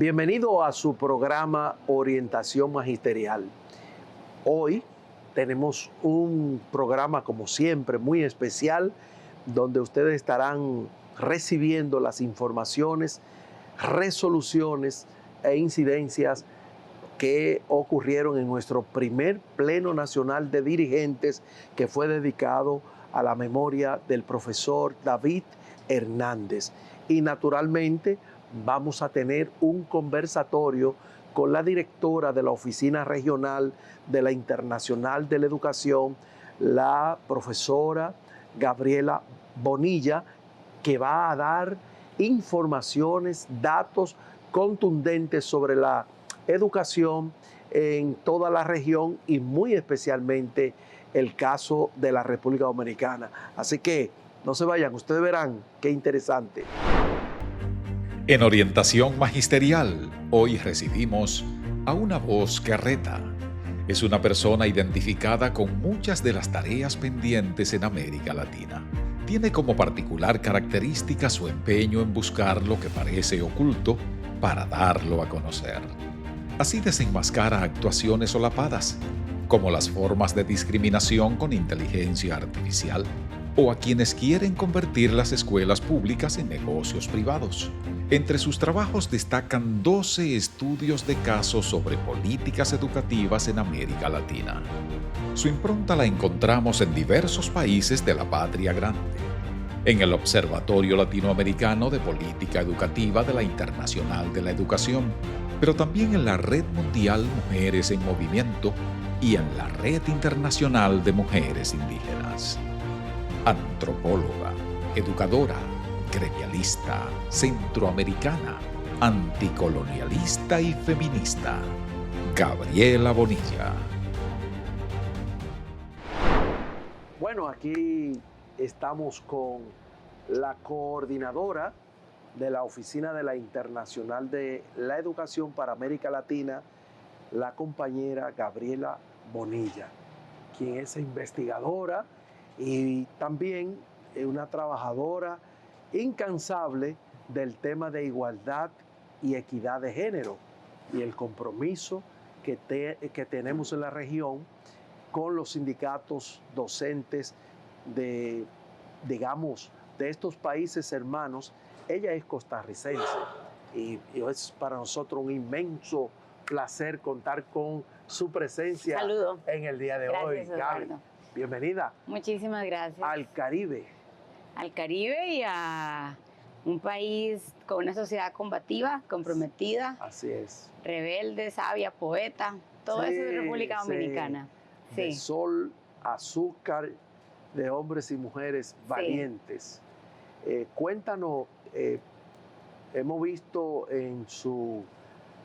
Bienvenido a su programa Orientación Magisterial. Hoy tenemos un programa, como siempre, muy especial, donde ustedes estarán recibiendo las informaciones, resoluciones e incidencias que ocurrieron en nuestro primer Pleno Nacional de Dirigentes, que fue dedicado a la memoria del profesor David Hernández. Y naturalmente vamos a tener un conversatorio con la directora de la Oficina Regional de la Internacional de la Educación, la profesora Gabriela Bonilla, que va a dar informaciones, datos contundentes sobre la educación en toda la región y muy especialmente el caso de la República Dominicana. Así que no se vayan, ustedes verán qué interesante. En Orientación Magisterial, hoy recibimos a una voz que reta. Es una persona identificada con muchas de las tareas pendientes en América Latina. Tiene como particular característica su empeño en buscar lo que parece oculto para darlo a conocer. Así desenmascara actuaciones solapadas, como las formas de discriminación con inteligencia artificial, o a quienes quieren convertir las escuelas públicas en negocios privados. Entre sus trabajos destacan 12 estudios de caso sobre políticas educativas en América Latina. Su impronta la encontramos en diversos países de la patria grande, en el Observatorio Latinoamericano de Política Educativa de la Internacional de la Educación, pero también en la Red Mundial Mujeres en Movimiento y en la Red Internacional de Mujeres Indígenas. Antropóloga, educadora, gremialista, centroamericana, anticolonialista y feminista, Gabriela Bonilla. Bueno, aquí estamos con la coordinadora de la Oficina de la Internacional de la Educación para América Latina, la compañera Gabriela Bonilla, quien es investigadora y también una trabajadora incansable del tema de igualdad y equidad de género y el compromiso que tenemos en la región con los sindicatos docentes de estos países hermanos. Ella es costarricense y es para nosotros un inmenso placer contar con su presencia. Saludo. En el día de Gracias, hoy. Gaby, bienvenida. Muchísimas gracias. Al Caribe. Al Caribe y a un país con una sociedad combativa, comprometida. Así es. Rebelde, sabia, poeta. Todo eso es República Dominicana. Sí. De sol, azúcar, de hombres y mujeres valientes. Cuéntanos, hemos visto en su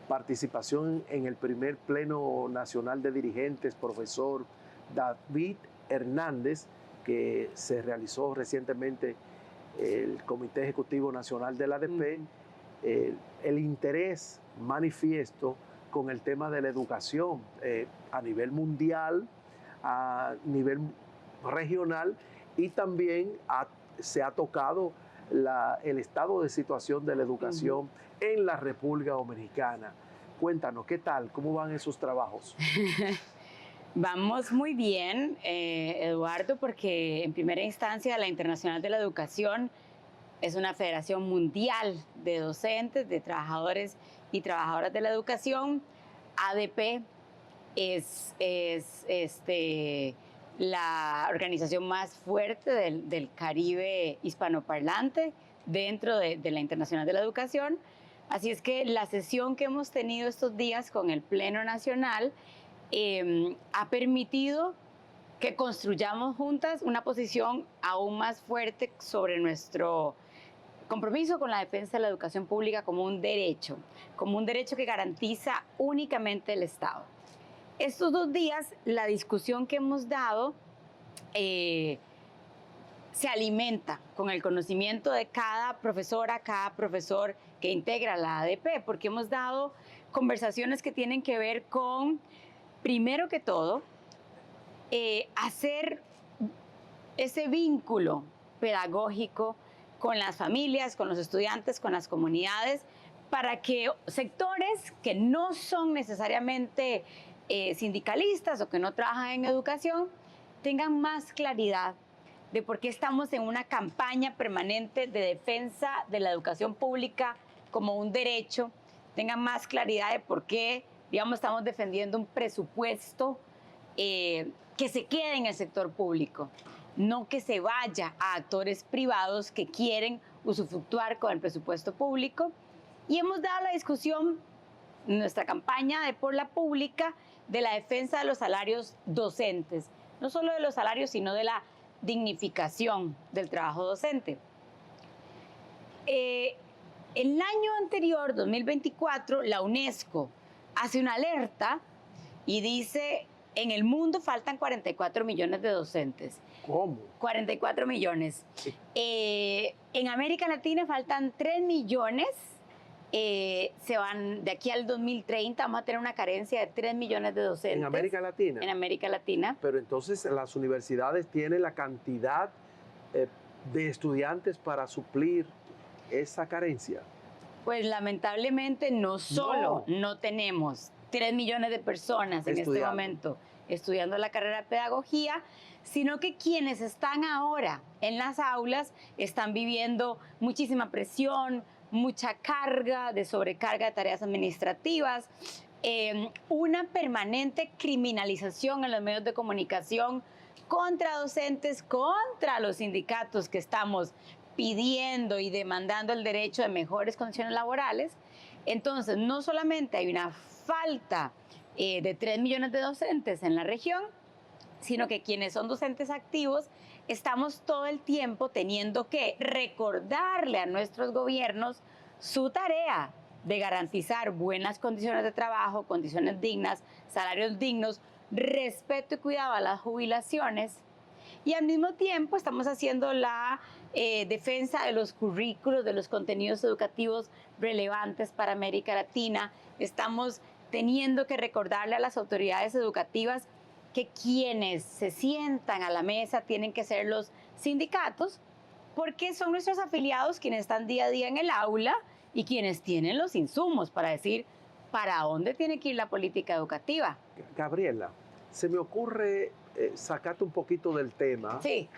participación en el primer Pleno Nacional de Dirigentes, profesor David Hernández, que se realizó recientemente el Comité Ejecutivo Nacional de la ADP, el interés manifiesto con el tema de la educación a nivel mundial, a nivel regional, y también se ha tocado el estado de situación de la educación en la República Dominicana. Cuéntanos, ¿qué tal? ¿Cómo van esos trabajos? Vamos muy bien, Eduardo, porque en primera instancia la Internacional de la Educación es una federación mundial de docentes, de trabajadores y trabajadoras de la educación. ADP es la organización más fuerte del Caribe hispanoparlante dentro de la Internacional de la Educación. Así es que la sesión que hemos tenido estos días con el Pleno Nacional ha permitido que construyamos juntas una posición aún más fuerte sobre nuestro compromiso con la defensa de la educación pública como un derecho que garantiza únicamente el Estado. Estos 2 días, la discusión que hemos dado se alimenta con el conocimiento de cada profesora, cada profesor que integra la ADP, porque hemos dado conversaciones que tienen que ver con, primero que todo, hacer ese vínculo pedagógico con las familias, con los estudiantes, con las comunidades, para que sectores que no son necesariamente sindicalistas o que no trabajan en educación tengan más claridad de por qué estamos en una campaña permanente de defensa de la educación pública como un derecho, tengan más claridad de por qué, digamos, estamos defendiendo un presupuesto que se quede en el sector público, no que se vaya a actores privados que quieren usufructuar con el presupuesto público. Y hemos dado la discusión en nuestra campaña de Por la Pública de la defensa de los salarios docentes, no solo de los salarios, sino de la dignificación del trabajo docente. El año anterior, 2024, la UNESCO hace una alerta y dice, en el mundo faltan 44 millones de docentes. ¿Cómo? 44 millones. Sí. En América Latina faltan 3 millones. Se van de aquí al 2030, vamos a tener una carencia de 3 millones de docentes. ¿En América Latina? En América Latina. Pero entonces las universidades tienen la cantidad de estudiantes para suplir esa carencia. Pues lamentablemente no solo no tenemos 3 millones de personas en este momento estudiando la carrera de pedagogía, sino que quienes están ahora en las aulas están viviendo muchísima presión, mucha carga, de sobrecarga de tareas administrativas, una permanente criminalización en los medios de comunicación contra docentes, contra los sindicatos que estamos pidiendo y demandando el derecho de mejores condiciones laborales. Entonces, no solamente hay una falta de 3 millones de docentes en la región, sino que quienes son docentes activos estamos todo el tiempo teniendo que recordarle a nuestros gobiernos su tarea de garantizar buenas condiciones de trabajo, condiciones dignas, salarios dignos, respeto y cuidado a las jubilaciones. Y al mismo tiempo estamos haciendo la defensa de los currículos, de los contenidos educativos relevantes para América Latina. Estamos teniendo que recordarle a las autoridades educativas que quienes se sientan a la mesa tienen que ser los sindicatos, porque son nuestros afiliados quienes están día a día en el aula y quienes tienen los insumos para decir para dónde tiene que ir la política educativa. Gabriela, se me ocurre sacarte un poquito del tema. Sí.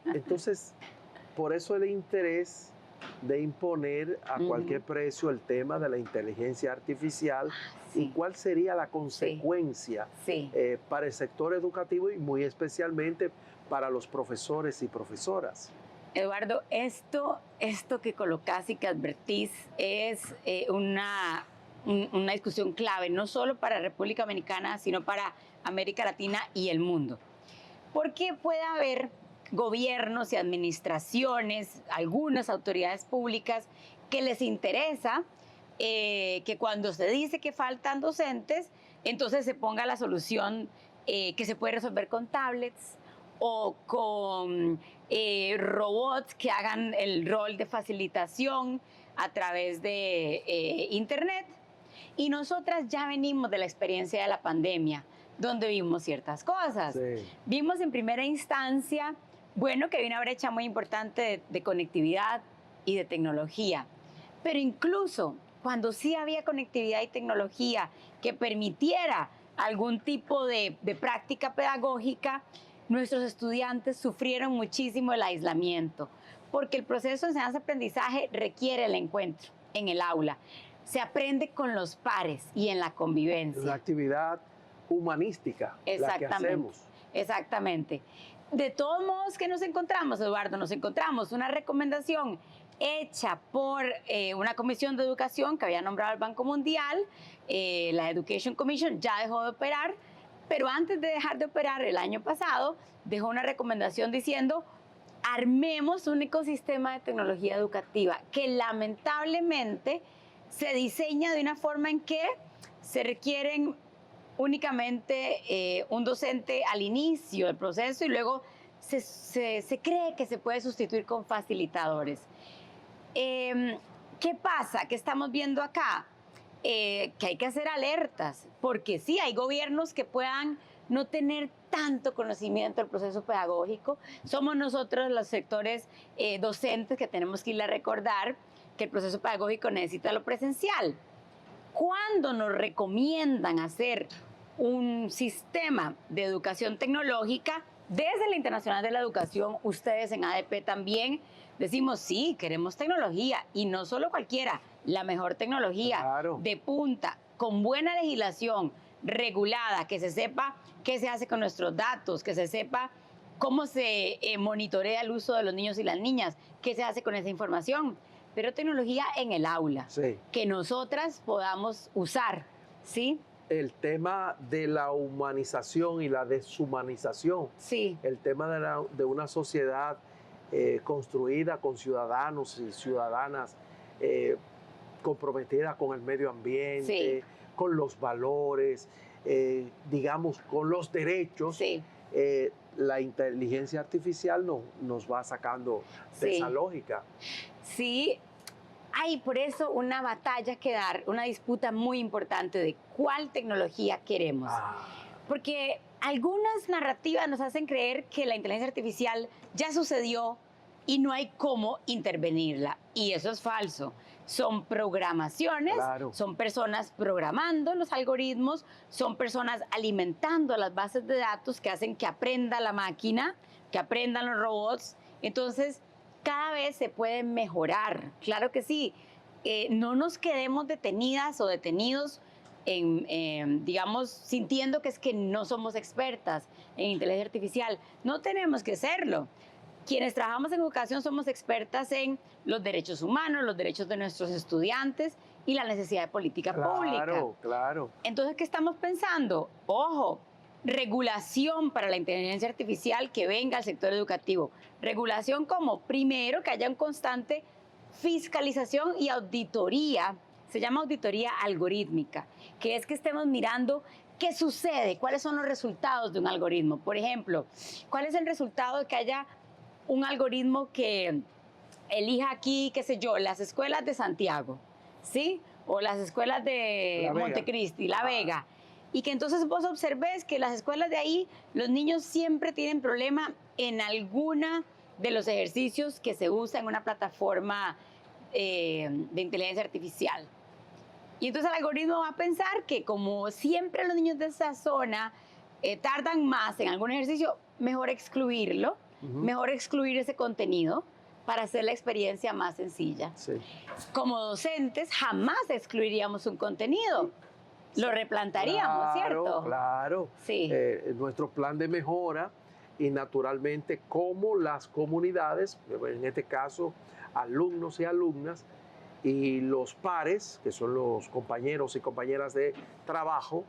Entonces, por eso el interés de imponer a cualquier precio el tema de la inteligencia artificial y cuál sería la consecuencia para el sector educativo y muy especialmente para los profesores y profesoras. Eduardo, esto que colocás y que advertís es una discusión clave, no solo para República Dominicana, sino para América Latina y el mundo. Porque puede haber gobiernos y administraciones, algunas autoridades públicas, que les interesa que cuando se dice que faltan docentes, entonces se ponga la solución que se puede resolver con tablets o con robots que hagan el rol de facilitación a través de Internet. Y nosotras ya venimos de la experiencia de la pandemia, donde vimos ciertas cosas. Sí. Vimos en primera instancia, bueno, que hay una brecha muy importante de conectividad y de tecnología. Pero incluso cuando sí había conectividad y tecnología que permitiera algún tipo de práctica pedagógica, nuestros estudiantes sufrieron muchísimo el aislamiento, porque el proceso de enseñanza-aprendizaje requiere el encuentro en el aula. Se aprende con los pares y en la convivencia. Una actividad humanística, la que hacemos. Exactamente. De todos modos, ¿qué nos encontramos, Eduardo? Nos encontramos una recomendación hecha por una comisión de educación que había nombrado el Banco Mundial, la Education Commission ya dejó de operar, pero antes de dejar de operar el año pasado, dejó una recomendación diciendo armemos un ecosistema de tecnología educativa que lamentablemente se diseña de una forma en que se requieren únicamente un docente al inicio del proceso y luego se cree que se puede sustituir con facilitadores. ¿Qué pasa? ¿Qué estamos viendo acá? Que hay que hacer alertas, porque sí, hay gobiernos que puedan no tener tanto conocimiento del proceso pedagógico. Somos nosotros los sectores docentes que tenemos que ir a recordar, que el proceso pedagógico necesita lo presencial. ¿Cuándo nos recomiendan hacer un sistema de educación tecnológica? Desde la Internacional de la Educación, ustedes en ADP también decimos, sí, queremos tecnología, y no solo cualquiera, la mejor tecnología, Claro. de punta, con buena legislación, regulada, que se sepa qué se hace con nuestros datos, que se sepa cómo se monitorea el uso de los niños y las niñas, qué se hace con esa información, pero tecnología en el aula, Sí. que nosotras podamos usar, ¿sí? El tema de la humanización y la deshumanización, Sí, el tema de una sociedad construida con ciudadanos y ciudadanas comprometidas con el medio ambiente, Sí. con los valores, digamos, con los derechos. sí. La inteligencia artificial nos va sacando de Sí. esa lógica. Sí, hay por eso una batalla que dar, una disputa muy importante de cuál tecnología queremos. Porque algunas narrativas nos hacen creer que la inteligencia artificial ya sucedió y no hay cómo intervenirla. Y eso es falso. Son programaciones, Claro. son personas programando los algoritmos, son personas alimentando las bases de datos que hacen que aprenda la máquina, que aprendan los robots. Entonces, cada vez se puede mejorar, claro que sí. No nos quedemos detenidas o detenidos digamos, sintiendo que es que no somos expertas en inteligencia artificial. No tenemos que serlo. Quienes trabajamos en educación somos expertas en los derechos humanos, los derechos de nuestros estudiantes y la necesidad de política pública. Claro, claro. Entonces, ¿qué estamos pensando? Ojo, regulación para la inteligencia artificial que venga al sector educativo. Regulación como, primero, que haya un constante fiscalización y auditoría. Se llama auditoría algorítmica, que es que estemos mirando qué sucede, cuáles son los resultados de un algoritmo. Por ejemplo, ¿cuál es el resultado de que haya un algoritmo que elija aquí, qué sé yo, las escuelas de Santiago, ¿sí? O las escuelas de La Vega. Montecristi, La Vega. Y que entonces vos observes que las escuelas de ahí, los niños siempre tienen problema en alguna de los ejercicios que se usa en una plataforma de inteligencia artificial. Y entonces el algoritmo va a pensar que como siempre los niños de esa zona tardan más en algún ejercicio, mejor excluirlo, mejor excluir ese contenido para hacer la experiencia más sencilla. Sí. Como docentes jamás excluiríamos un contenido, lo replantaríamos, ¿cierto? Claro. Sí. Nuestro plan de mejora y naturalmente cómo las comunidades, en este caso alumnos y alumnas, y los pares, que son los compañeros y compañeras de trabajo,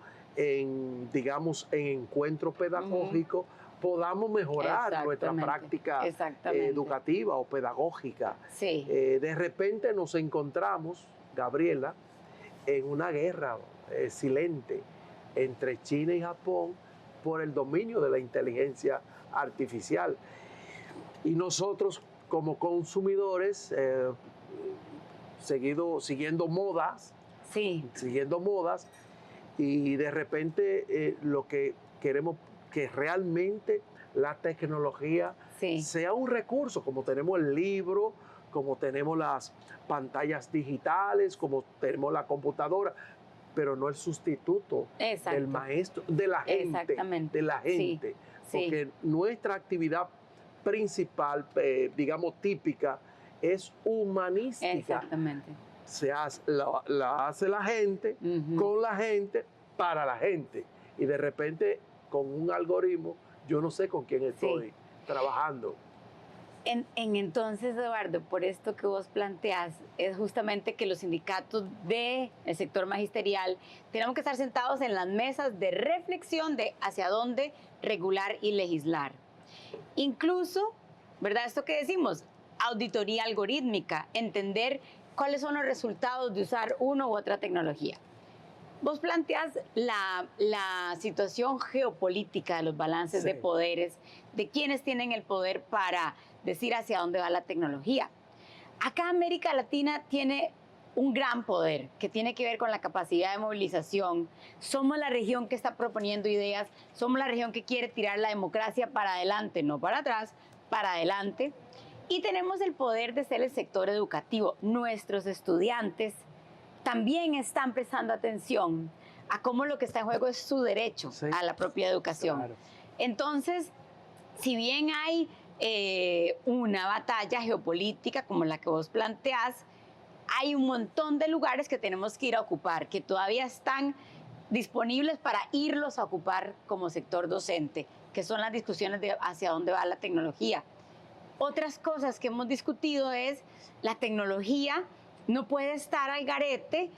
digamos, en encuentro pedagógico, podamos mejorar nuestra práctica educativa o pedagógica. Sí. De repente nos encontramos, Gabriela, en una guerra silente entre China y Japón por el dominio de la inteligencia artificial. Y nosotros como consumidores, siguiendo modas, y de repente lo que queremos que realmente la tecnología sea un recurso, como tenemos el libro, como tenemos las pantallas digitales, como tenemos la computadora, pero no el sustituto del maestro, de la gente, porque nuestra actividad principal, digamos típica, es humanística. Exactamente. La hace la gente, con la gente, para la gente. Y de repente, con un algoritmo, yo no sé con quién estoy trabajando. Entonces, Eduardo, por esto que vos planteás, es justamente que los sindicatos del sector magisterial tenemos que estar sentados en las mesas de reflexión de hacia dónde regular y legislar. Incluso, ¿verdad? Esto que decimos, auditoría algorítmica, entender cuáles son los resultados de usar una u otra tecnología. Vos planteás la situación geopolítica de los balances de poderes, de quienes tienen el poder para decir hacia dónde va la tecnología. Acá América Latina tiene un gran poder que tiene que ver con la capacidad de movilización. Somos la región que está proponiendo ideas, somos la región que quiere tirar la democracia para adelante, no para atrás, para adelante. Y tenemos el poder de ser el sector educativo. Nuestros estudiantes también están prestando atención a cómo lo que está en juego es su derecho a la propia educación. Claro. Entonces, si bien hay una batalla geopolítica como la que vos planteás, hay un montón de lugares que tenemos que ir a ocupar, que todavía están disponibles para irlos a ocupar como sector docente, que son las discusiones de hacia dónde va la tecnología. Otras cosas que hemos discutido es la tecnología no puede estar al garete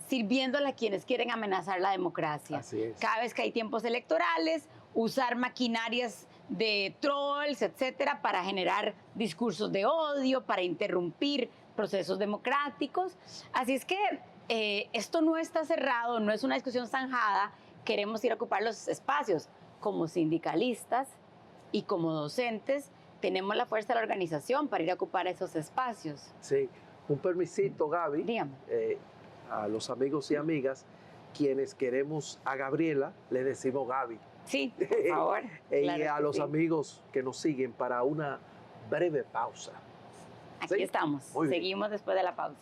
sirviéndole a quienes quieren amenazar la democracia. Así es. Cada vez que hay tiempos electorales, usar maquinarias de trolls, etcétera, para generar discursos de odio, para interrumpir procesos democráticos. Así es que esto no está cerrado, no es una discusión zanjada. Queremos ir a ocupar los espacios. Como sindicalistas y como docentes, tenemos la fuerza de la organización para ir a ocupar esos espacios. Sí, un permisito, Gaby. Dígame. A los amigos y amigas, quienes queremos a Gabriela, le decimos Gaby. Sí, por favor. Y a los amigos que nos siguen para una breve pausa. Aquí ¿sí? Estamos. Seguimos después de la pausa.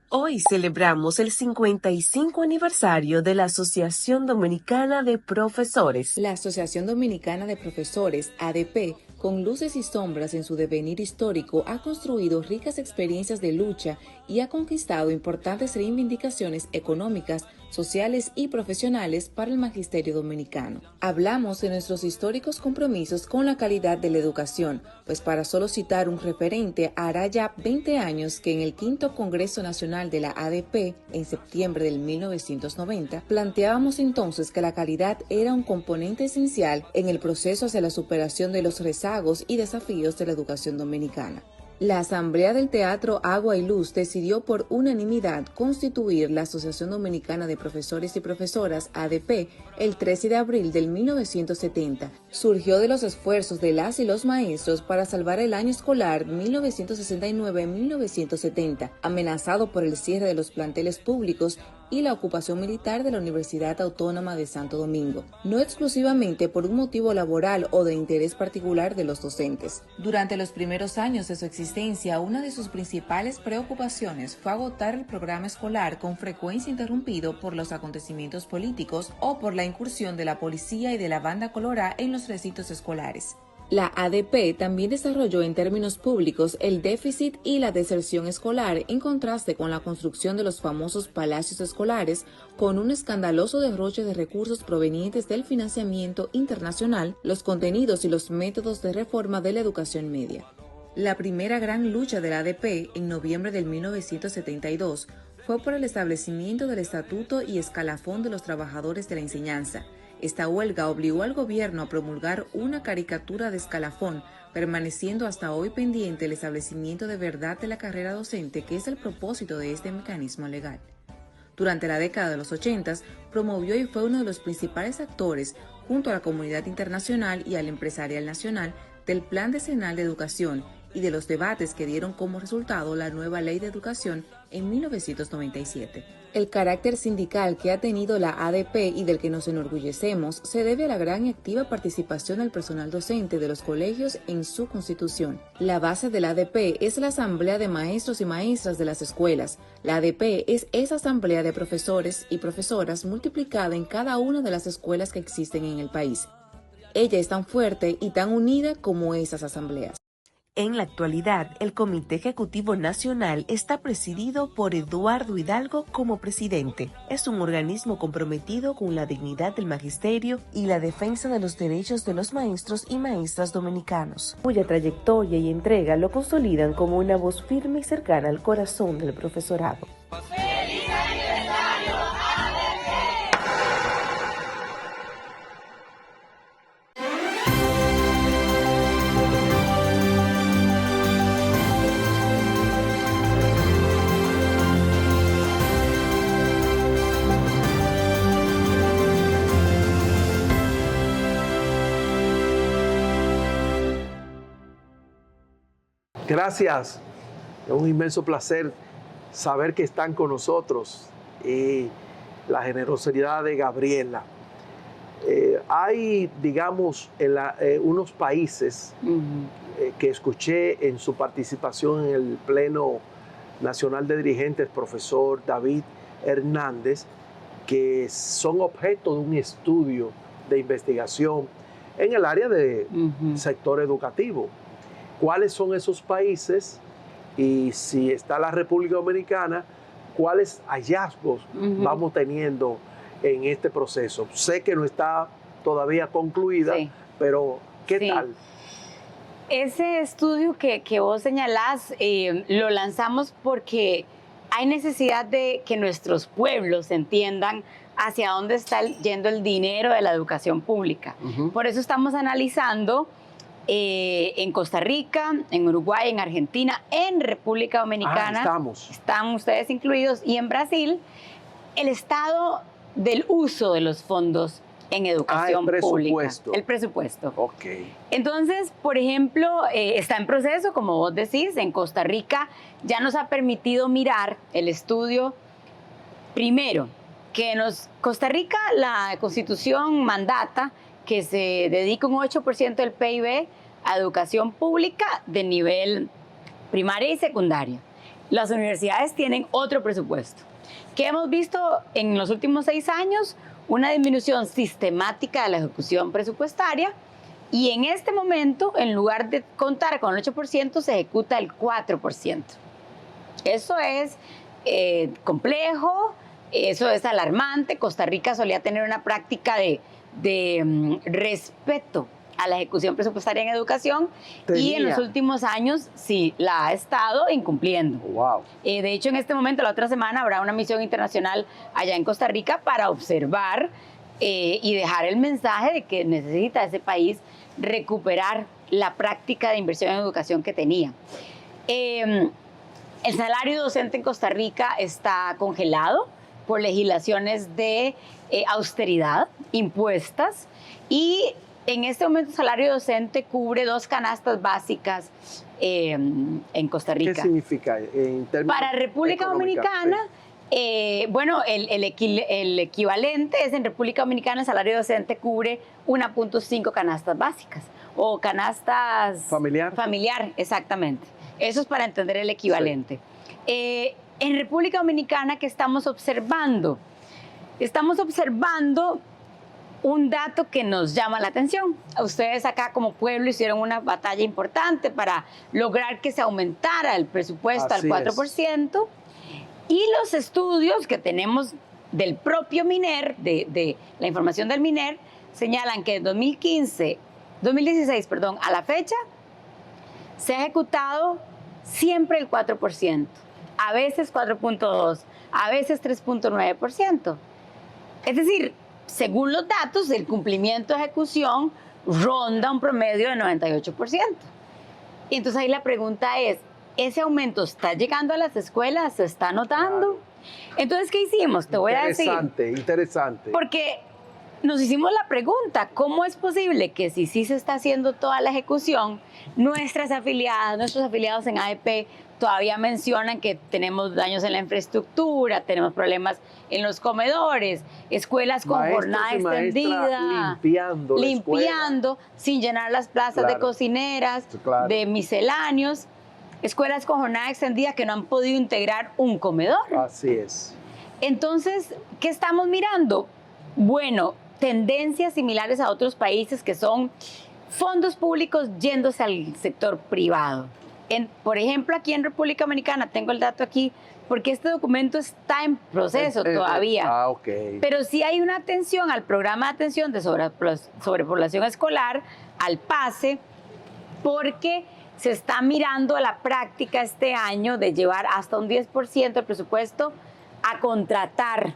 Hoy celebramos el 55 aniversario de la Asociación Dominicana de Profesores. La Asociación Dominicana de Profesores, ADP, con luces y sombras en su devenir histórico, ha construido ricas experiencias de lucha y ha conquistado importantes reivindicaciones económicas, sociales y profesionales para el magisterio dominicano. Hablamos de nuestros históricos compromisos con la calidad de la educación, pues para solo citar un referente, hará ya 20 años que en el quinto Congreso Nacional de la ADP, en septiembre del 1990, planteábamos entonces que la calidad era un componente esencial en el proceso hacia la superación de los rezagos y desafíos de la educación dominicana. La Asamblea del Teatro Agua y Luz decidió por unanimidad constituir la Asociación Dominicana de Profesores y Profesoras, ADP, el 13 de abril del 1970. Surgió de los esfuerzos de las y los maestros para salvar el año escolar 1969-1970, amenazado por el cierre de los planteles públicos y la ocupación militar de la Universidad Autónoma de Santo Domingo, no exclusivamente por un motivo laboral o de interés particular de los docentes. Durante los primeros años de su existencia, una de sus principales preocupaciones fue agotar el programa escolar con frecuencia interrumpido por los acontecimientos políticos o por la incursión de la policía y de la banda colorada en los recintos escolares. La ADP también desarrolló en términos públicos el déficit y la deserción escolar en contraste con la construcción de los famosos palacios escolares con un escandaloso derroche de recursos provenientes del financiamiento internacional, los contenidos y los métodos de reforma de la educación media. La primera gran lucha de la ADP en noviembre del 1972 fue por el establecimiento del Estatuto y Escalafón de los Trabajadores de la Enseñanza. Esta huelga obligó al gobierno a promulgar una caricatura de escalafón, permaneciendo hasta hoy pendiente el establecimiento de verdad de la carrera docente, que es el propósito de este mecanismo legal. Durante la década de los 80, promovió y fue uno de los principales actores, junto a la comunidad internacional y al empresarial nacional, del Plan Decenal de Educación y de los debates que dieron como resultado la nueva Ley de Educación en 1997. El carácter sindical que ha tenido la ADP y del que nos enorgullecemos se debe a la gran y activa participación del personal docente de los colegios en su constitución. La base de la ADP es la Asamblea de Maestros y Maestras de las escuelas. La ADP es esa asamblea de profesores y profesoras multiplicada en cada una de las escuelas que existen en el país. Ella es tan fuerte y tan unida como esas asambleas. En la actualidad, el Comité Ejecutivo Nacional está presidido por Eduardo Hidalgo como presidente. Es un organismo comprometido con la dignidad del magisterio y la defensa de los derechos de los maestros y maestras dominicanos, cuya trayectoria y entrega lo consolidan como una voz firme y cercana al corazón del profesorado. ¡Feliz aniversario, ADP! Gracias. Es un inmenso placer saber que están con nosotros y la generosidad de Gabriela. Hay, digamos, unos países que escuché en su participación en el Pleno Nacional de Dirigentes, profesor David Hernández, que son objeto de un estudio de investigación en el área de sector educativo. ¿Cuáles son esos países? Y si está la República Dominicana, ¿cuáles hallazgos vamos teniendo en este proceso? Sé que no está todavía concluida, sí, pero ¿qué tal? Ese estudio que vos señalás lo lanzamos porque hay necesidad de que nuestros pueblos entiendan hacia dónde está yendo el dinero de la educación pública. Por eso estamos analizando en Costa Rica, en Uruguay, en Argentina, en República Dominicana, están ustedes incluidos, y en Brasil, el estado del uso de los fondos en educación pública. El presupuesto. Ok. Entonces, por ejemplo, está en proceso, como vos decís, en Costa Rica ya nos ha permitido mirar el estudio. Primero, que Costa Rica, la Constitución mandata que se dedica un 8% del PIB a educación pública de nivel primaria y secundaria. Las universidades tienen otro presupuesto. ¿Qué hemos visto en los últimos 6 años? Una disminución sistemática de la ejecución presupuestaria, y en este momento, en lugar de contar con el 8%, se ejecuta el 4%. Eso es complejo, eso es alarmante. Costa Rica solía tener una práctica de respeto a la ejecución presupuestaria en educación, y en los últimos años sí la ha estado incumpliendo. Wow. De hecho, en este momento, la otra semana, habrá una misión internacional allá en Costa Rica para observar y dejar el mensaje de que necesita ese país recuperar la práctica de inversión en educación que tenía. El salario docente en Costa Rica está congelado por legislaciones de austeridad impuestas, y en este momento el salario docente cubre 2 canastas básicas en Costa Rica. ¿Qué significa en términos para República Dominicana? Sí. Bueno, el equivalente es, en República Dominicana el salario docente cubre 1.5 canastas básicas, o canastas... Familiar, exactamente. Eso es para entender el equivalente. Sí. En República Dominicana, ¿qué estamos observando? Estamos observando un dato que nos llama la atención. Ustedes acá como pueblo hicieron una batalla importante para lograr que se aumentara el presupuesto al 4%. Y los estudios que tenemos del propio MINER, de la información del MINER, señalan que de 2016 a la fecha, se ha ejecutado siempre el 4%, a veces 4.2%, a veces 3.9%. Es decir, según los datos, el cumplimiento de ejecución ronda un promedio de 98%. Y entonces ahí la pregunta es, ¿ese aumento está llegando a las escuelas? ¿Se está notando? Entonces, ¿qué hicimos? Te voy a decir. Interesante. Porque nos hicimos la pregunta, ¿cómo es posible que si sí se está haciendo toda la ejecución, nuestros afiliados en AEP todavía mencionan que tenemos daños en la infraestructura, tenemos problemas en los comedores, escuelas con jornada extendida, limpiando sin llenar las plazas de cocineras, de misceláneos, escuelas con jornada extendida que no han podido integrar un comedor? Así es. Entonces, ¿qué estamos mirando? Bueno, tendencias similares a otros países, que son fondos públicos yéndose al sector privado. Por ejemplo, aquí en República Dominicana, tengo el dato aquí, porque este documento está en proceso todavía. Okay. Pero sí hay una atención al programa de atención de sobrepoblación escolar, al PASE, porque se está mirando la práctica este año de llevar hasta un 10% del presupuesto a contratar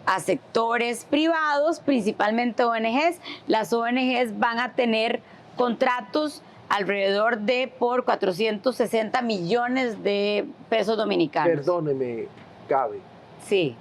a sectores privados, principalmente ONGs. Las ONGs van a tener contratos alrededor de por 460 millones de pesos dominicanos. Perdóneme, Gaby. Sí.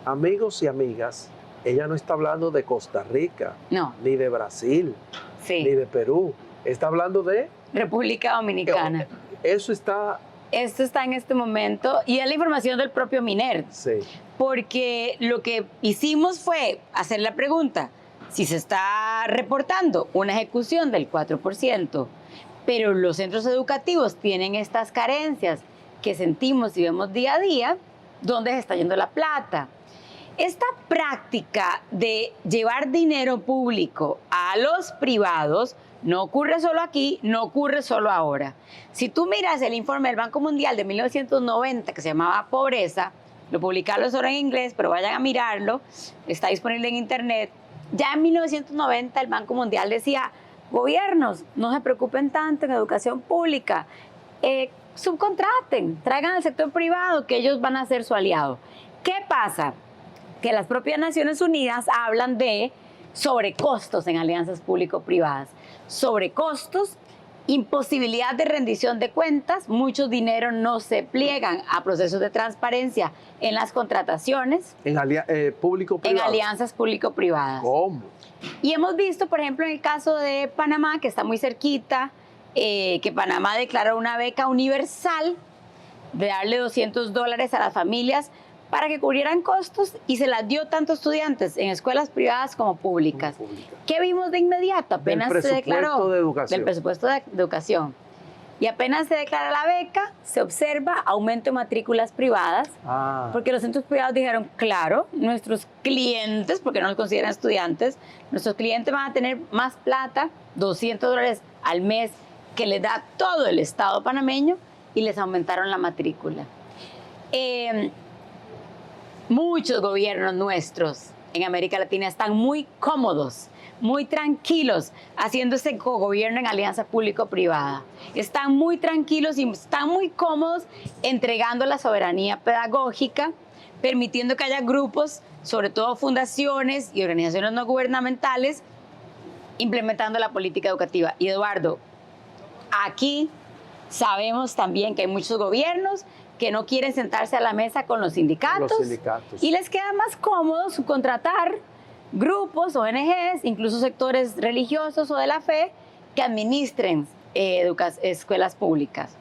Amigos y amigas, ella no está hablando de Costa Rica, no, ni de Brasil, sí, ni de Perú. Está hablando de República Dominicana. Eso está... Esto está en este momento y es la información del propio MINER. Sí. Porque lo que hicimos fue hacer la pregunta, si se está reportando una ejecución del 4%, pero los centros educativos tienen estas carencias que sentimos y vemos día a día, ¿dónde se está yendo la plata? Esta práctica de llevar dinero público a los privados no ocurre solo aquí, no ocurre solo ahora. Si tú miras el informe del Banco Mundial de 1990 que se llamaba Pobreza, lo publicaron solo en inglés, pero vayan a mirarlo, está disponible en internet. Ya en 1990 el Banco Mundial decía, gobiernos, no se preocupen tanto en educación pública, subcontraten, traigan al sector privado que ellos van a ser su aliado. ¿Qué pasa? Que las propias Naciones Unidas hablan de sobrecostos en alianzas público-privadas. Sobrecostos, imposibilidad de rendición de cuentas, mucho dinero no se pliegan a procesos de transparencia en las contrataciones. En público-privado. En alianzas público-privadas. ¿Cómo? Y hemos visto, por ejemplo, en el caso de Panamá, que está muy cerquita, que Panamá declaró una beca universal de darle $200 a las familias para que cubrieran costos y se las dio tanto a estudiantes en escuelas privadas como públicas. ¿Qué vimos de inmediato? Apenas se declaró del presupuesto de educación. Y apenas se declara la beca, se observa aumento de matrículas privadas, porque los centros privados dijeron, claro, nuestros clientes, porque no los consideran estudiantes, nuestros clientes van a tener más plata, $200 al mes, que les da todo el Estado panameño, y les aumentaron la matrícula. Muchos gobiernos nuestros en América Latina están muy cómodos, muy tranquilos, haciendo ese gobierno en alianza público-privada. Están muy tranquilos y están muy cómodos entregando la soberanía pedagógica, permitiendo que haya grupos, sobre todo fundaciones y organizaciones no gubernamentales, implementando la política educativa. Y Eduardo, aquí sabemos también que hay muchos gobiernos que no quieren sentarse a la mesa con los sindicatos, y les queda más cómodo subcontratar grupos, ONGs, incluso sectores religiosos o de la fe que administren escuelas públicas.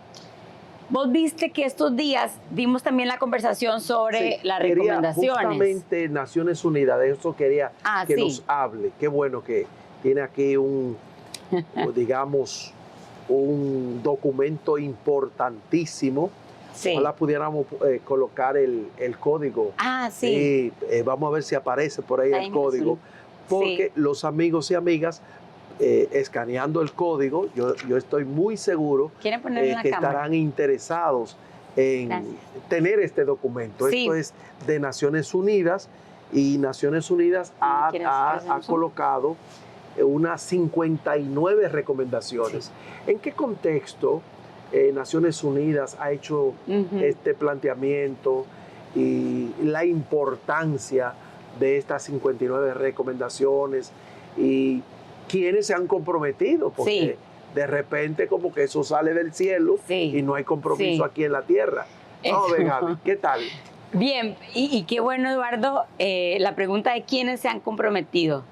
Vos viste que estos días dimos también la conversación sobre las recomendaciones. Justamente Naciones Unidas, de eso quería que nos hable. Qué bueno que tiene aquí digamos, un documento importantísimo. Sí. Ojalá pudiéramos colocar el código. Sí. Vamos a ver si aparece por ahí el código. Porque los amigos y amigas, escaneando el código, yo estoy muy seguro que estarán interesados en tener este documento. Esto es de Naciones Unidas, y Naciones Unidas ha colocado unas 59 recomendaciones. ¿En qué contexto Naciones Unidas ha hecho este planteamiento y la importancia de estas 59 recomendaciones y quiénes se han comprometido? Porque de repente como que eso sale del cielo y no hay compromiso aquí en la tierra. Gaby, ¿qué tal? Bien, y qué bueno, Eduardo, la pregunta de quiénes se han comprometido.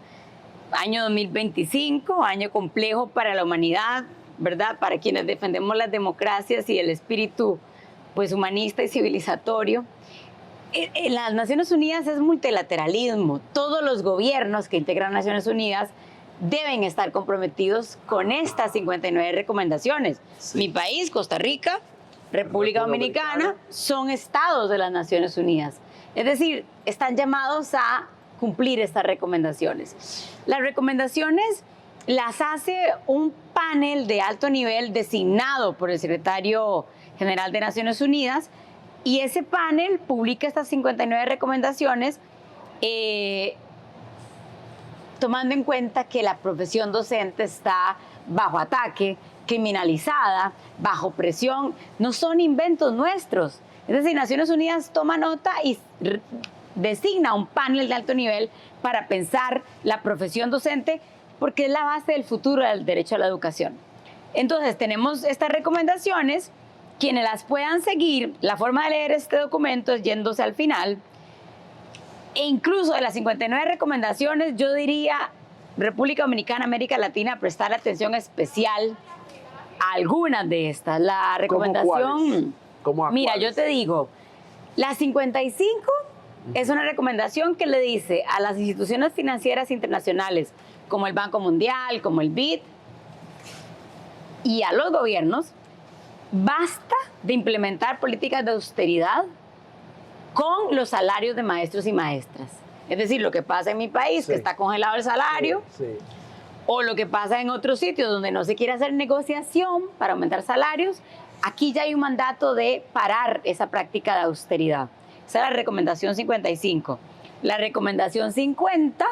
Año 2025, año complejo para la humanidad, ¿verdad? Para quienes defendemos las democracias y el espíritu pues humanista y civilizatorio. En las Naciones Unidas es multilateralismo. Todos los gobiernos que integran Naciones Unidas deben estar comprometidos con estas 59 recomendaciones. Mi país, Costa Rica, República Dominicana, son estados de las Naciones Unidas. Es decir, están llamados a cumplir estas recomendaciones. Las recomendaciones las hace un panel de alto nivel designado por el secretario general de Naciones Unidas, y ese panel publica estas 59 recomendaciones tomando en cuenta que la profesión docente está bajo ataque, criminalizada, bajo presión. No son inventos nuestros. Es decir, Naciones Unidas toma nota y designa un panel de alto nivel para pensar la profesión docente, porque es la base del futuro del derecho a la educación. Entonces, tenemos estas recomendaciones. Quienes las puedan seguir, la forma de leer este documento es yéndose al final. E incluso de las 59 recomendaciones, yo diría, República Dominicana, América Latina, prestar atención especial algunas de estas. La recomendación... ¿Cómo Mira, yo te digo, la 55 es una recomendación que le dice a las instituciones financieras internacionales, como el Banco Mundial, como el BID, y a los gobiernos, basta de implementar políticas de austeridad con los salarios de maestros y maestras. Es decir, lo que pasa en mi país, Sí. que está congelado el salario, Sí. o lo que pasa en otros sitios donde no se quiere hacer negociación para aumentar salarios, aquí ya hay un mandato de parar esa práctica de austeridad. Esa es la recomendación 55. La recomendación 50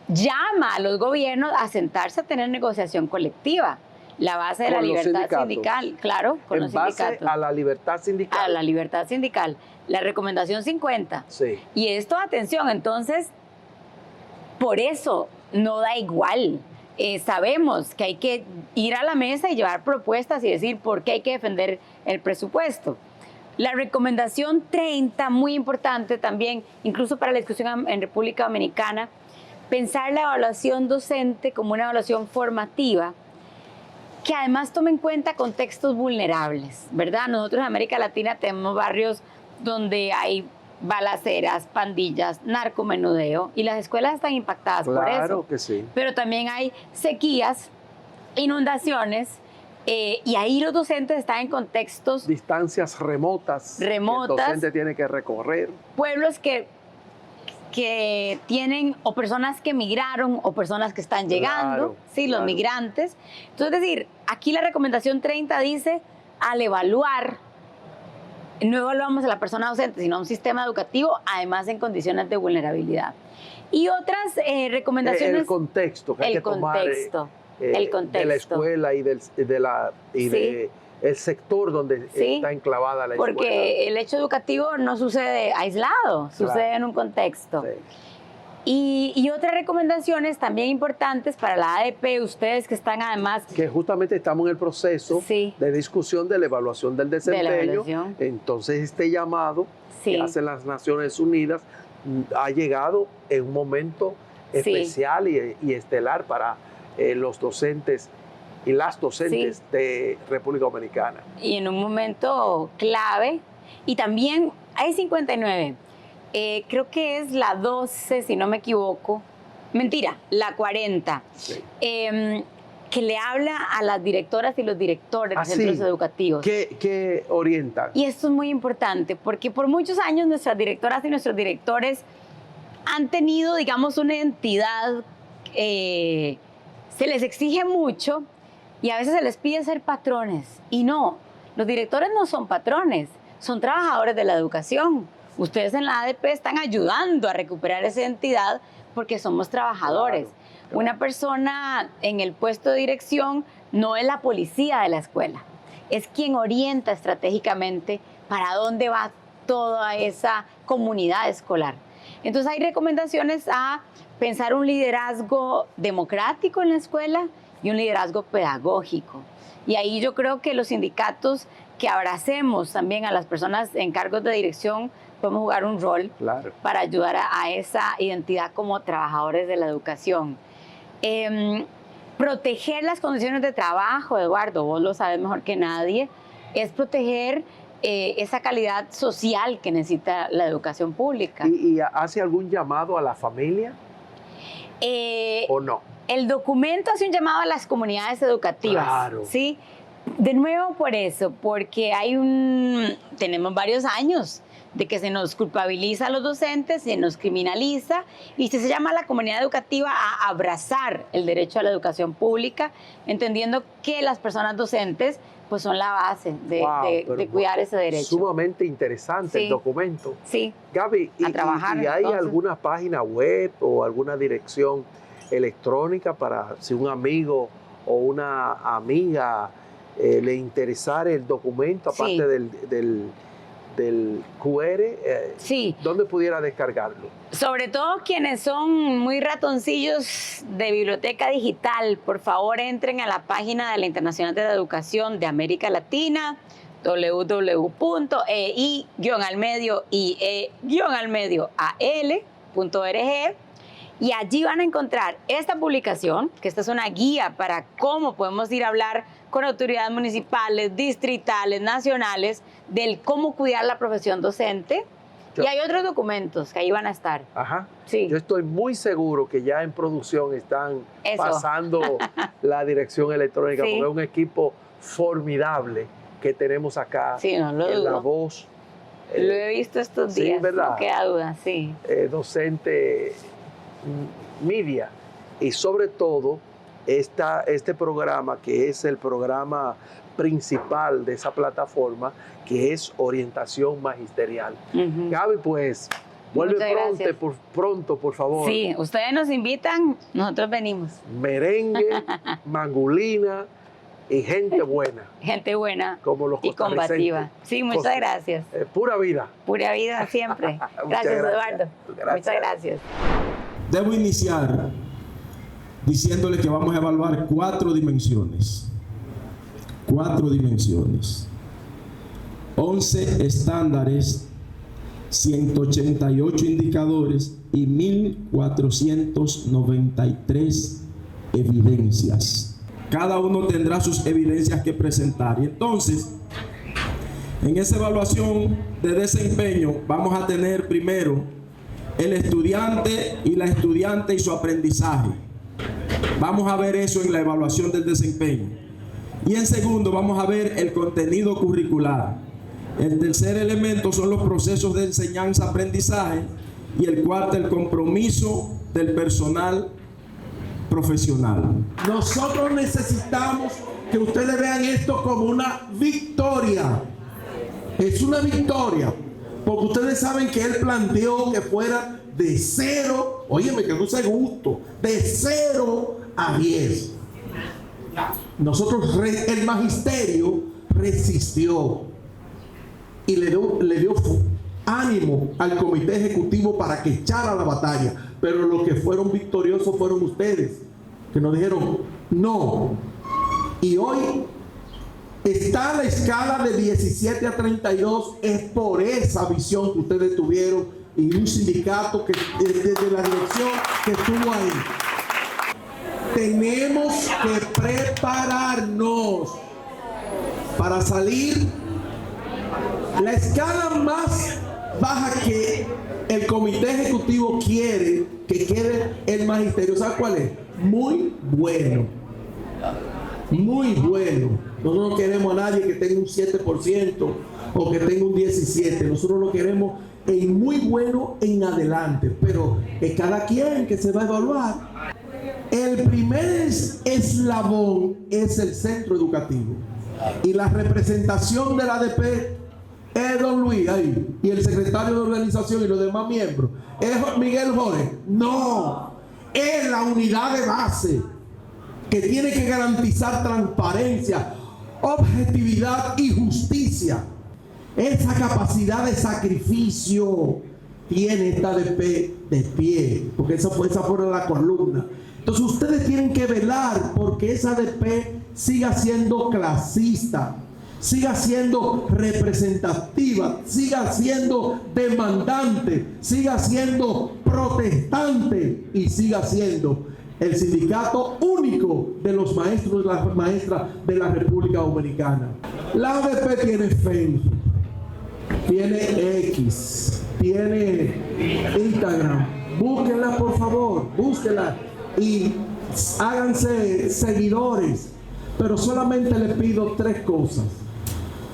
llama a los gobiernos a sentarse a tener negociación colectiva. La base de Con la los libertad sindicatos. sindical, claro, con En los base sindicatos. a la libertad sindical. A la libertad sindical. La recomendación 50. Sí. Y esto, atención, entonces, por eso no da igual. Sabemos que hay que ir a la mesa y llevar propuestas y decir por qué hay que defender el presupuesto. La recomendación 30, muy importante también, incluso para la discusión en República Dominicana, pensar la evaluación docente como una evaluación formativa que además tome en cuenta contextos vulnerables, ¿verdad? Nosotros en América Latina tenemos barrios donde hay balaceras, pandillas, narcomenudeo, y las escuelas están impactadas por eso. Claro que sí. Pero también hay sequías, inundaciones, y ahí los docentes están en contextos, Distancias remotas. Que el docente tiene que recorrer. pueblos que tienen o personas que migraron o personas que están llegando, Claro, sí, los claro. migrantes. Entonces, es decir, aquí la recomendación 30 dice, al evaluar, no evaluamos a la persona docente, sino a un sistema educativo, además en condiciones de vulnerabilidad. Y otras recomendaciones... El contexto que hay que tomar. El contexto. De la escuela y del sector donde Sí, está enclavada la escuela. porque el hecho educativo no sucede aislado, sucede en un contexto. Sí. Y otras recomendaciones también importantes para la ADP, ustedes que están además... Que justamente estamos en el proceso Sí. de discusión de la evaluación del desempeño. evaluación. Entonces este llamado Sí. que hacen las Naciones Unidas ha llegado en un momento Sí. especial y estelar para los docentes y las docentes de República Dominicana. Y en un momento clave. Y también hay 59. Creo que es la 12, si no me equivoco. Mentira, la 40. Sí. Que le habla a las directoras y los directores de Ah, centros sí. educativos. ¿Qué orientan? Y esto es muy importante porque por muchos años nuestras directoras y nuestros directores han tenido, digamos, una identidad, se les exige mucho y a veces se les pide ser patrones. Y no, los directores no son patrones, son trabajadores de la educación. Ustedes en la ADP están ayudando a recuperar esa identidad porque somos trabajadores. Claro. Una persona en el puesto de dirección no es la policía de la escuela, es quien orienta estratégicamente para dónde va toda esa comunidad escolar. Entonces hay recomendaciones a pensar un liderazgo democrático en la escuela y un liderazgo pedagógico. Y ahí yo creo que los sindicatos que abracemos también a las personas en cargos de dirección podemos jugar un rol Claro. para ayudar a esa identidad como trabajadores de la educación. Proteger las condiciones de trabajo, Eduardo, vos lo sabes mejor que nadie, es proteger esa calidad social que necesita la educación pública. ¿Y hace algún llamado a la familia o no? El documento hace un llamado a las comunidades educativas. Claro. ¿Sí? De nuevo por eso, porque tenemos varios años de que se nos culpabiliza a los docentes, se nos criminaliza y se llama a la comunidad educativa a abrazar el derecho a la educación pública, entendiendo que las personas docentes pues son la base de cuidar ese derecho. Sumamente interesante Sí. el documento. Sí. Gaby, A trabajar, ¿y hay entonces. alguna página web o alguna dirección electrónica para si un amigo o una amiga le interesara el documento, aparte Sí. del QR, Sí. ¿dónde pudiera descargarlo? Sobre todo quienes son muy ratoncillos de biblioteca digital, por favor entren a la página de la Internacional de la Educación de América Latina, www.ei-al-al.org, y allí van a encontrar esta publicación, que esta es una guía para cómo podemos ir a hablar con autoridades municipales, distritales, nacionales, del cómo cuidar la profesión docente. Y hay otros documentos que ahí van a estar. Ajá. Sí. Yo estoy muy seguro que ya en producción están pasando la dirección electrónica, Sí. porque es un equipo formidable que tenemos acá. Sí, no lo en dudo. La Voz. Lo he visto estos sí, días, ¿verdad? no queda duda, sí. Docente media. Y sobre todo, este programa, que es el programa principal de esa plataforma, que es orientación magisterial. Gaby, pues, vuelve pronto, por favor. Sí, ustedes nos invitan, nosotros venimos. Merengue, mangulina y gente buena. Gente buena como los y combativa. Sí, muchas gracias. Pura vida. Pura vida siempre. Gracias, Eduardo. Muchas gracias. Debo iniciar diciéndole que vamos a evaluar 4 dimensiones. 4 dimensiones. 11 estándares, 188 indicadores y 1.493 evidencias. Cada uno tendrá sus evidencias que presentar. Y entonces, en esa evaluación de desempeño, vamos a tener primero el estudiante y la estudiante y su aprendizaje. Vamos a ver eso en la evaluación del desempeño. Y en segundo, vamos a ver el contenido curricular. El tercer elemento son los procesos de enseñanza-aprendizaje. Y el cuarto, el compromiso del personal profesional. Nosotros necesitamos que ustedes vean esto como una victoria. Es una victoria, porque ustedes saben que él planteó que fuera de 0, óyeme que no sea gusto, de 0 a 10. Nosotros, el magisterio resistió y le dio ánimo al comité ejecutivo para que echara la batalla, pero los que fueron victoriosos fueron ustedes, que nos dijeron no. Y hoy está la escala de 17 a 32, es por esa visión que ustedes tuvieron y un sindicato que desde la dirección que estuvo ahí. Tenemos que prepararnos para salir. La escala más baja que el comité ejecutivo quiere que quede el magisterio, ¿sabe cuál es? Muy bueno. Muy bueno. Nosotros no queremos a nadie que tenga un 7% o que tenga un 17%. Nosotros lo queremos en muy bueno en adelante. Pero es cada quien que se va a evaluar. El primer eslabón es el centro educativo. Y la representación del ADP es don Luis ahí. Y el secretario de organización y los demás miembros. ¿Es Miguel Jorge? No. Es la unidad de base, que tiene que garantizar transparencia, objetividad y justicia. Esa capacidad de sacrificio tiene esta de pie, porque esa fue la columna. Entonces ustedes tienen que velar porque esa ADP siga siendo clasista, siga siendo representativa, siga siendo demandante, siga siendo protestante y siga siendo el sindicato único de los maestros y las maestras de la República Dominicana. La ADP tiene Facebook, tiene X, tiene Instagram. Búsquenla, por favor, búsquenla y háganse seguidores. Pero solamente les pido 3 cosas: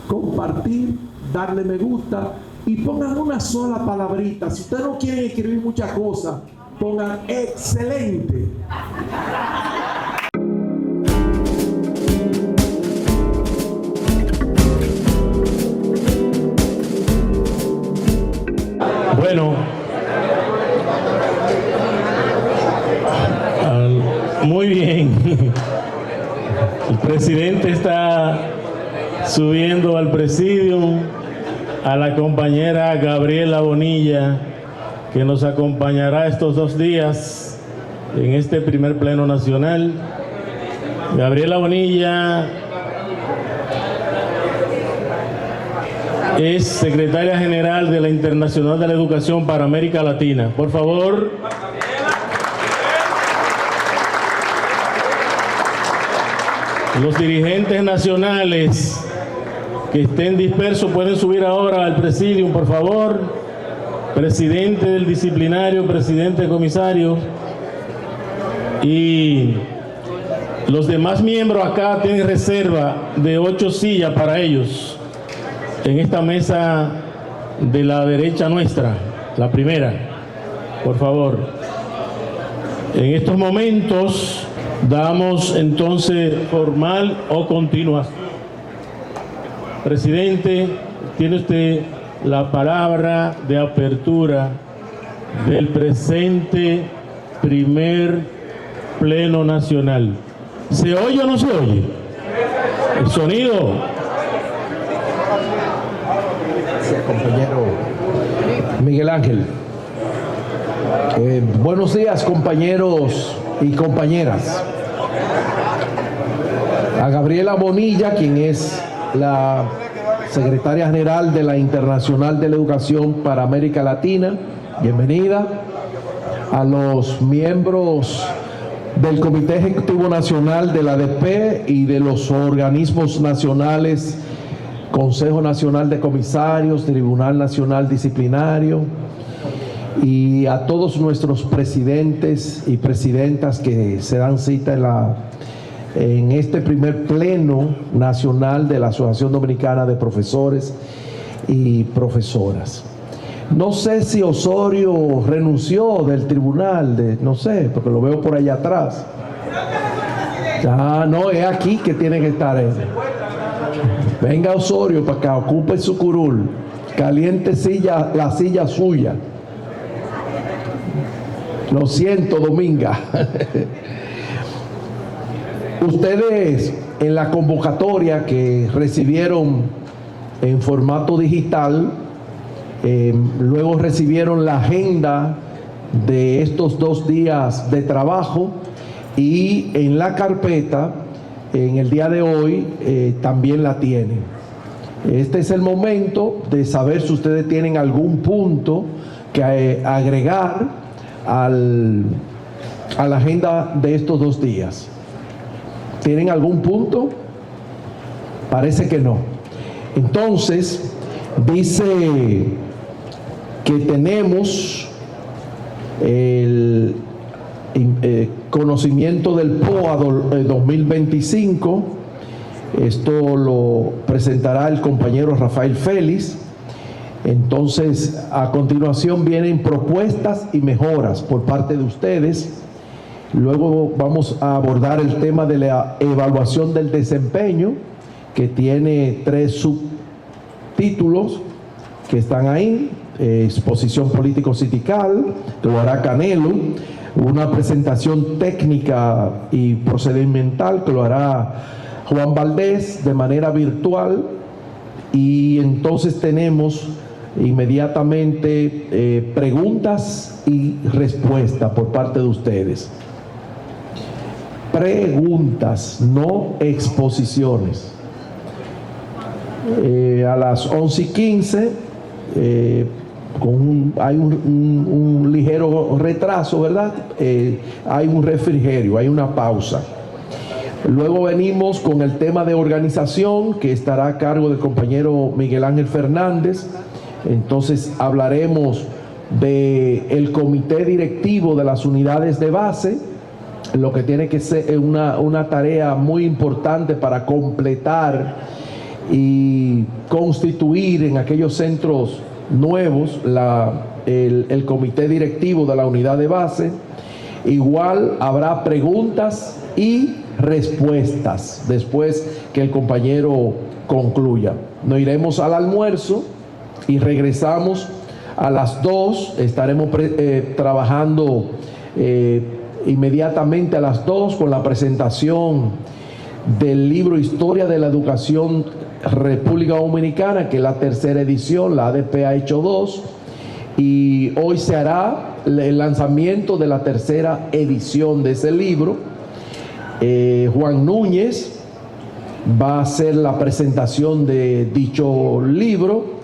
compartir, darle me gusta y pongan una sola palabrita. Si ustedes no quieren escribir muchas cosas, pongan excelente. Bueno, muy bien. El presidente está subiendo al presidium a la compañera Gabriela Bonilla, que nos acompañará estos 2 días en este primer pleno nacional. Gabriela Bonilla es secretaria general de la Internacional de la Educación para América Latina. Por favor. Los dirigentes nacionales que estén dispersos pueden subir ahora al presidium, por favor. Presidente del disciplinario, presidente del comisario. Y los demás miembros acá tienen reserva de 8 sillas para ellos en esta mesa de la derecha nuestra, la primera, por favor. En estos momentos damos entonces formal o continuación. Presidente, tiene usted la palabra de apertura del presente primer Pleno Nacional. ¿Se oye o no se oye? El sonido. Gracias, compañero Miguel Ángel. Buenos días, compañeros y compañeras. A Gabriela Bonilla, quien es la secretaria general de la Internacional de la Educación para América Latina, bienvenida. A los miembros del Comité Ejecutivo Nacional de la ADP y de los organismos nacionales, Consejo Nacional de Comisarios, Tribunal Nacional Disciplinario, y a todos nuestros presidentes y presidentas que se dan cita en este primer Pleno Nacional de la Asociación Dominicana de Profesores y Profesoras. No sé si Osorio renunció del tribunal, no sé, porque lo veo por allá atrás. No, es aquí que tiene que estar él. Venga Osorio para acá, ocupe su curul, caliente la silla suya. Lo siento, Dominga. Ustedes en la convocatoria que recibieron en formato digital, luego recibieron la agenda de estos 2 días de trabajo, y en la carpeta, en el día de hoy, también la tienen. Este es el momento de saber si ustedes tienen algún punto que agregar a la agenda de estos 2 días. ¿Tienen algún punto? Parece que no. Entonces, dice que tenemos el conocimiento del POA 2025. Esto lo presentará el compañero Rafael Félix. Entonces, a continuación vienen propuestas y mejoras por parte de ustedes. Luego vamos a abordar el tema de la evaluación del desempeño, que tiene 3 subtítulos que están ahí. Exposición político-sindical, que lo hará Canelo. Una presentación técnica y procedimental, que lo hará Juan Valdés de manera virtual. Y entonces tenemos inmediatamente preguntas y respuestas por parte de ustedes. Preguntas, no exposiciones. A las 11:15, hay un ligero retraso, ¿verdad? Hay un refrigerio, hay una pausa. Luego venimos con el tema de organización, que estará a cargo del compañero Miguel Ángel Fernández. Entonces hablaremos del comité directivo de las unidades de base, lo que tiene que ser una tarea muy importante para completar y constituir en aquellos centros nuevos el comité directivo de la unidad de base. Igual habrá preguntas y respuestas después que el compañero concluya. Nos iremos al almuerzo y regresamos a las 2. Estaremos trabajando inmediatamente a las 2 con la presentación del libro Historia de la Educación República Dominicana, que es la 3ª edición. La ADP ha hecho 2, y hoy se hará el lanzamiento de la 3ª edición de ese libro. Juan Núñez va a hacer la presentación de dicho libro,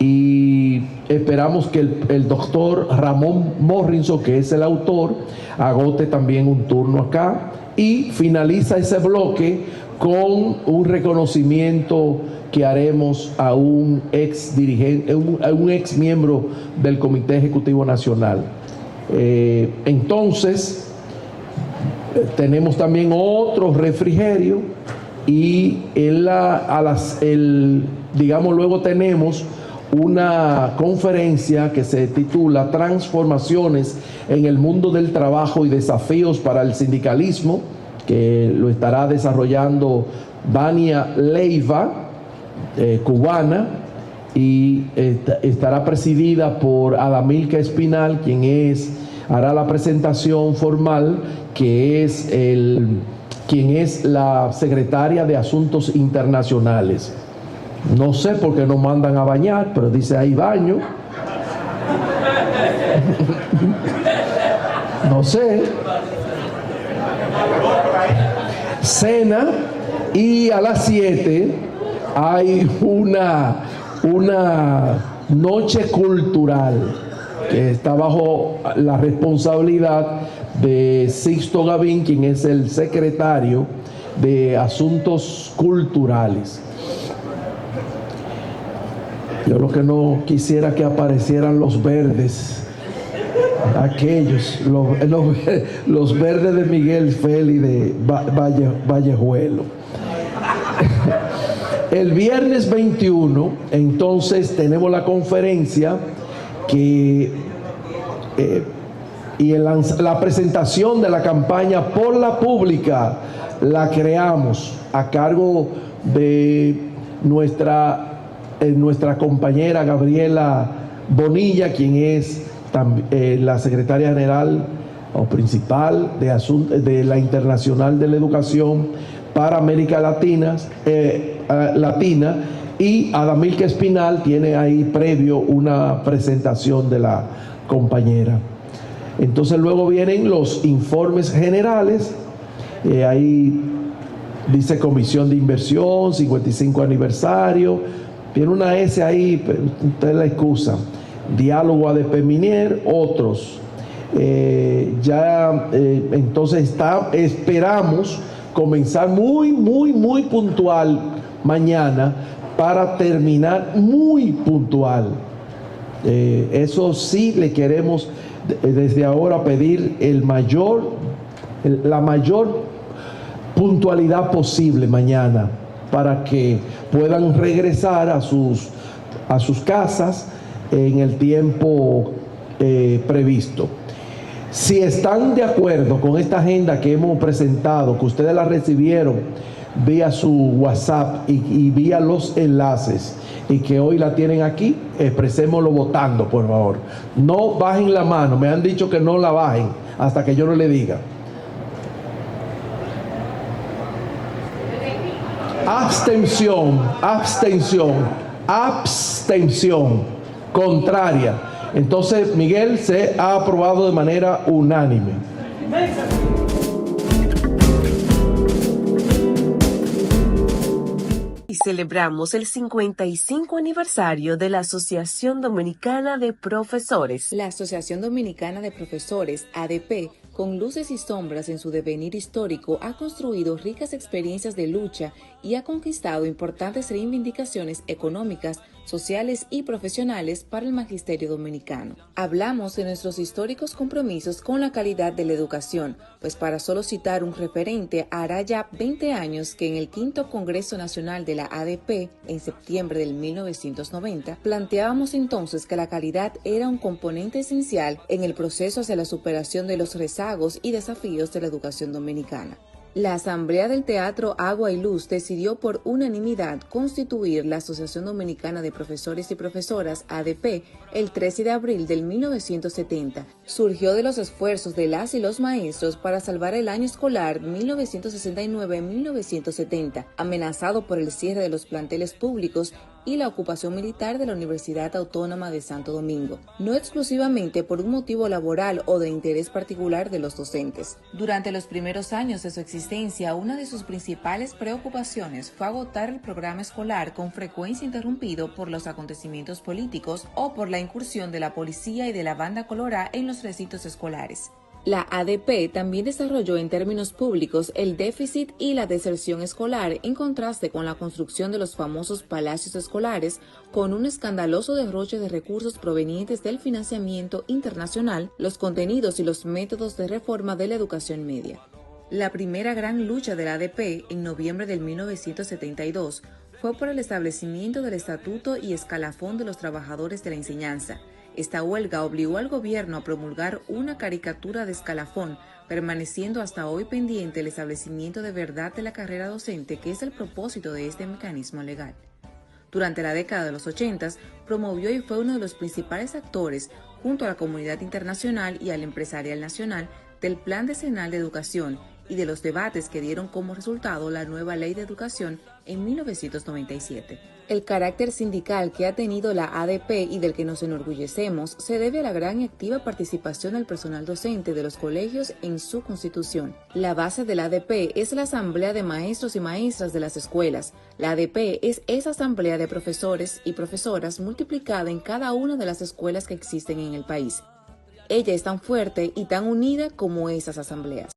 y esperamos que el doctor Ramón Morrison, que es el autor, agote también un turno acá, y finaliza ese bloque con un reconocimiento que haremos a un ex dirigente, a un ex miembro del Comité Ejecutivo Nacional. Entonces, tenemos también otro refrigerio y luego tenemos una conferencia que se titula Transformaciones en el mundo del trabajo y desafíos para el sindicalismo, que lo estará desarrollando Vania Leiva, cubana, y estará presidida por Adamilca Espinal, quien hará la presentación formal, quien es la secretaria de Asuntos Internacionales. No sé por qué nos mandan a bañar, pero dice ahí baño. No sé. Cena, y a las 7 hay una noche cultural que está bajo la responsabilidad de Sixto Gavín, quien es el secretario de Asuntos Culturales. Yo lo que no quisiera que aparecieran los verdes, aquellos, los verdes de Miguel Félix de Vallejuelo. El viernes 21, entonces, tenemos la conferencia y la presentación de la campaña Por la Pública la creamos a cargo de nuestra compañera Gabriela Bonilla, quien es la secretaria general o principal de la Internacional de la Educación para América Latina, y Adamilca Espinal tiene ahí previo una presentación de la compañera. Entonces luego vienen los informes generales, ahí dice Comisión de Inversión, 55 aniversario, tiene una S ahí, pero usted la excusa. Diálogo ADP Minier, otros. Entonces esperamos comenzar muy puntual mañana para terminar muy puntual. Eso sí le queremos desde ahora pedir la mayor puntualidad posible mañana, para que puedan regresar a sus casas en el tiempo previsto. Si están de acuerdo con esta agenda que hemos presentado, que ustedes la recibieron vía su WhatsApp y vía los enlaces, y que hoy la tienen aquí, expresémoslo votando, por favor. No bajen la mano, me han dicho que no la bajen hasta que yo no le diga. Abstención, contraria. Entonces, Miguel, se ha aprobado de manera unánime. Y celebramos el 55 aniversario de la Asociación Dominicana de Profesores. La Asociación Dominicana de Profesores, ADP, con luces y sombras en su devenir histórico, ha construido ricas experiencias de lucha y ha conquistado importantes reivindicaciones económicas, sociales y profesionales para el magisterio dominicano. Hablamos de nuestros históricos compromisos con la calidad de la educación, pues para solo citar un referente, hará ya 20 años que en el 5º Congreso Nacional de la ADP, en septiembre del 1990, planteábamos entonces que la calidad era un componente esencial en el proceso hacia la superación de los rezagos y desafíos de la educación dominicana. La Asamblea del Teatro Agua y Luz decidió por unanimidad constituir la Asociación Dominicana de Profesores y Profesoras, ADP, el 13 de abril del 1970. Surgió de los esfuerzos de las y los maestros para salvar el año escolar 1969-1970, amenazado por el cierre de los planteles públicos y la ocupación militar de la Universidad Autónoma de Santo Domingo, no exclusivamente por un motivo laboral o de interés particular de los docentes. Durante los primeros años de su existencia, una de sus principales preocupaciones fue agotar el programa escolar, con frecuencia interrumpido por los acontecimientos políticos o por la incursión de la policía y de la banda colorá en los recintos escolares. La ADP también desarrolló en términos públicos el déficit y la deserción escolar, en contraste con la construcción de los famosos palacios escolares, con un escandaloso derroche de recursos provenientes del financiamiento internacional, los contenidos y los métodos de reforma de la educación media. La primera gran lucha de la ADP, en noviembre de 1972, fue por el establecimiento del Estatuto y Escalafón de los Trabajadores de la Enseñanza. Esta huelga obligó al gobierno a promulgar una caricatura de escalafón, permaneciendo hasta hoy pendiente el establecimiento de verdad de la carrera docente, que es el propósito de este mecanismo legal. Durante la década de los 80, promovió y fue uno de los principales actores, junto a la comunidad internacional y al empresarial nacional, del Plan Decenal de Educación y de los debates que dieron como resultado la nueva Ley de Educación en 1997. El carácter sindical que ha tenido la ADP y del que nos enorgullecemos se debe a la gran y activa participación del personal docente de los colegios en su constitución. La base de la ADP es la Asamblea de Maestros y Maestras de las escuelas. La ADP es esa asamblea de profesores y profesoras multiplicada en cada una de las escuelas que existen en el país. Ella es tan fuerte y tan unida como esas asambleas.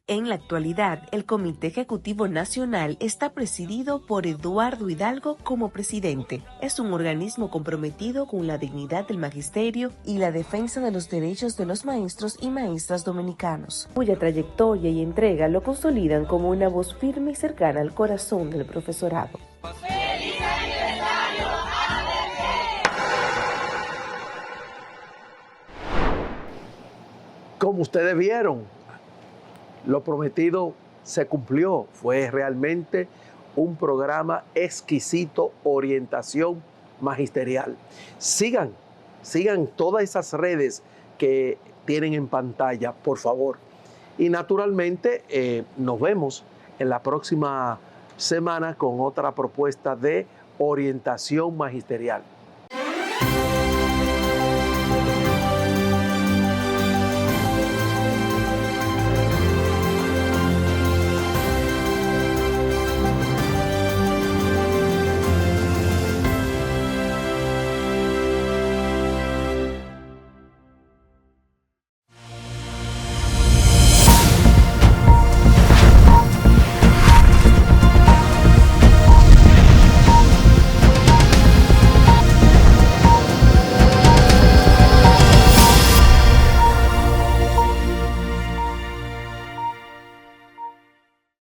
En la actualidad, el Comité Ejecutivo Nacional está presidido por Eduardo Hidalgo como presidente. Es un organismo comprometido con la dignidad del magisterio y la defensa de los derechos de los maestros y maestras dominicanos, cuya trayectoria y entrega lo consolidan como una voz firme y cercana al corazón del profesorado. ¡Feliz aniversario, ADP! Como ustedes vieron, lo prometido se cumplió. Fue realmente un programa exquisito, orientación magisterial. Sigan todas esas redes que tienen en pantalla, por favor. Y naturalmente nos vemos en la próxima semana con otra propuesta de orientación magisterial.